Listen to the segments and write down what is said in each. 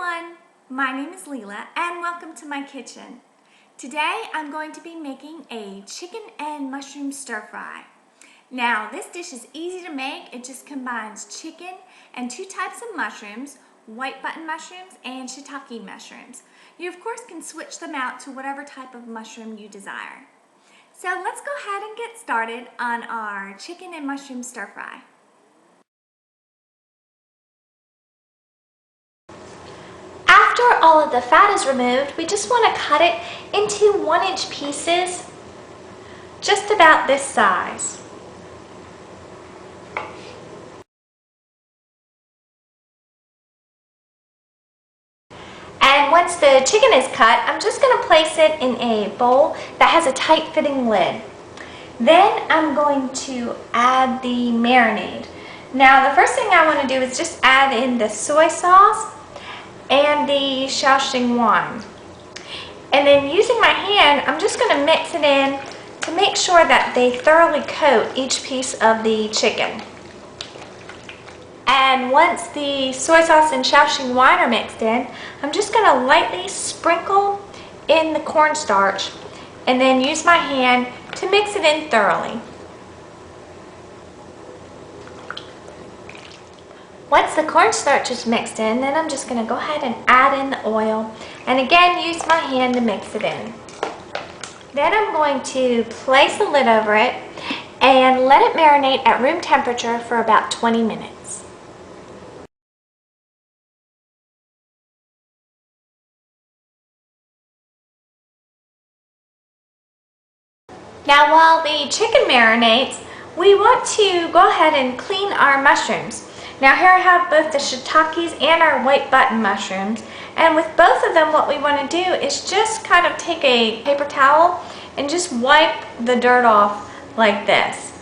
everyone, my name is Leela and welcome to my kitchen. Today I'm going to be making a chicken and mushroom stir fry. Now this dish is easy to make. It just combines chicken and two types of mushrooms, white button mushrooms and shiitake mushrooms. You of course can switch them out to whatever type of mushroom you desire. So let's go ahead and get started on our chicken and mushroom stir fry. After all of the fat is removed, we just want to cut it into 1-inch pieces, just about this size. And once the chicken is cut, I'm just going to place it in a bowl that has a tight-fitting lid. Then I'm going to add the marinade. Now the first thing I want to do is just add in the soy sauce and the Shaoxing wine. And then using my hand, I'm just going to mix it in to make sure that they thoroughly coat each piece of the chicken. And once the soy sauce and Shaoxing wine are mixed in, I'm just going to lightly sprinkle in the cornstarch and then use my hand to mix it in thoroughly. Once the cornstarch is mixed in, then I'm just going to go ahead and add in the oil and again use my hand to mix it in. Then I'm going to place a lid over it and let it marinate at room temperature for about 20 minutes. Now while the chicken marinates, we want to go ahead and clean our mushrooms. Now here I have both the shiitakes and our white button mushrooms, and with both of them what we want to do is just kind of take a paper towel and just wipe the dirt off like this.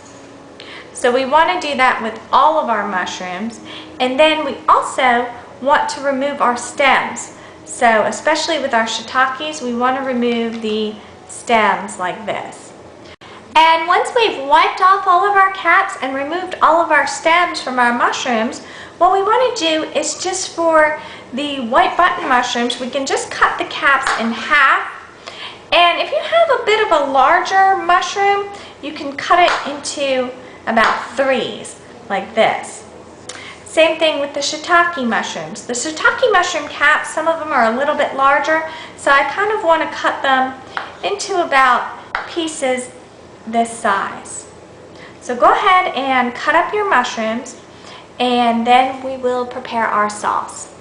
So we want to do that with all of our mushrooms, and then we also want to remove our stems. So especially with our shiitakes, we want to remove the stems like this. And once we've wiped off all of our caps and removed all of our stems from our mushrooms, what we want to do is just for the white button mushrooms, we can just cut the caps in half. And if you have a bit of a larger mushroom, you can cut it into about threes, like this. Same thing with the shiitake mushrooms. The shiitake mushroom caps, some of them are a little bit larger, so I kind of want to cut them into about pieces this size. So go ahead and cut up your mushrooms and then we will prepare our sauce.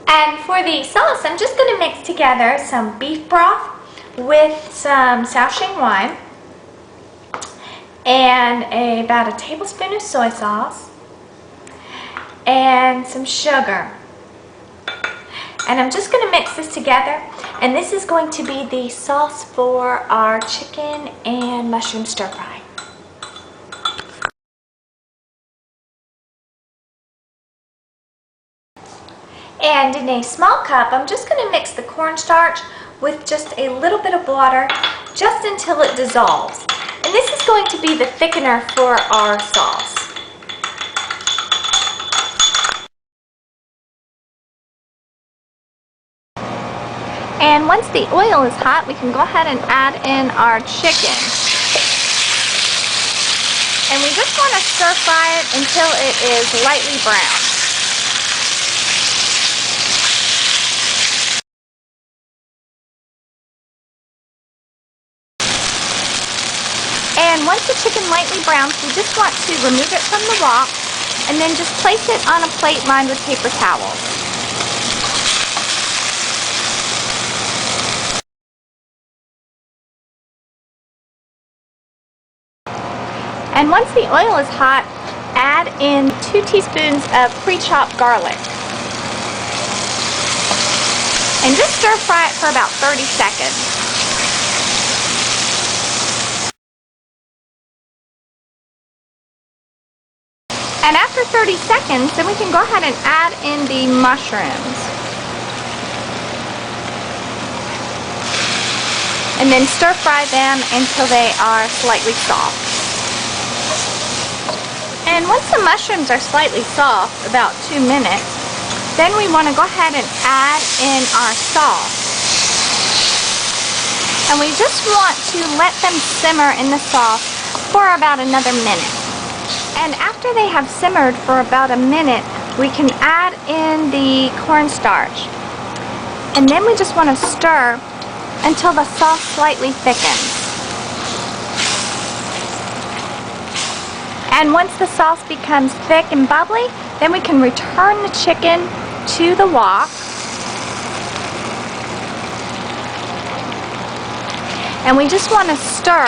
And for the sauce, I'm just going to mix together some beef broth with some Shaoxing wine and about a tablespoon of soy sauce and some sugar. And I'm just going to mix this together, and this is going to be the sauce for our chicken and mushroom stir fry. And in a small cup, I'm just going to mix the cornstarch with just a little bit of water, just until it dissolves. And this is going to be the thickener for our sauce. And once the oil is hot, we can go ahead and add in our chicken. And we just want to stir fry it until it is lightly brown. And once the chicken lightly browns, we just want to remove it from the wok and then just place it on a plate lined with paper towels. And once the oil is hot, add in 2 teaspoons of pre-chopped garlic. And just stir fry it for about 30 seconds. And after 30 seconds, then we can go ahead and add in the mushrooms. And then stir fry them until they are slightly soft. And once the mushrooms are slightly soft, about 2 minutes, then we want to go ahead and add in our sauce. And we just want to let them simmer in the sauce for about another minute. And after they have simmered for about a minute, we can add in the cornstarch. And then we just want to stir until the sauce slightly thickens. And once the sauce becomes thick and bubbly, then we can return the chicken to the wok. And we just want to stir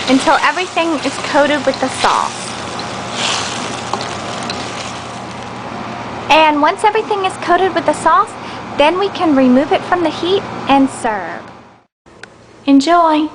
until everything is coated with the sauce. And once everything is coated with the sauce, then we can remove it from the heat and serve. Enjoy!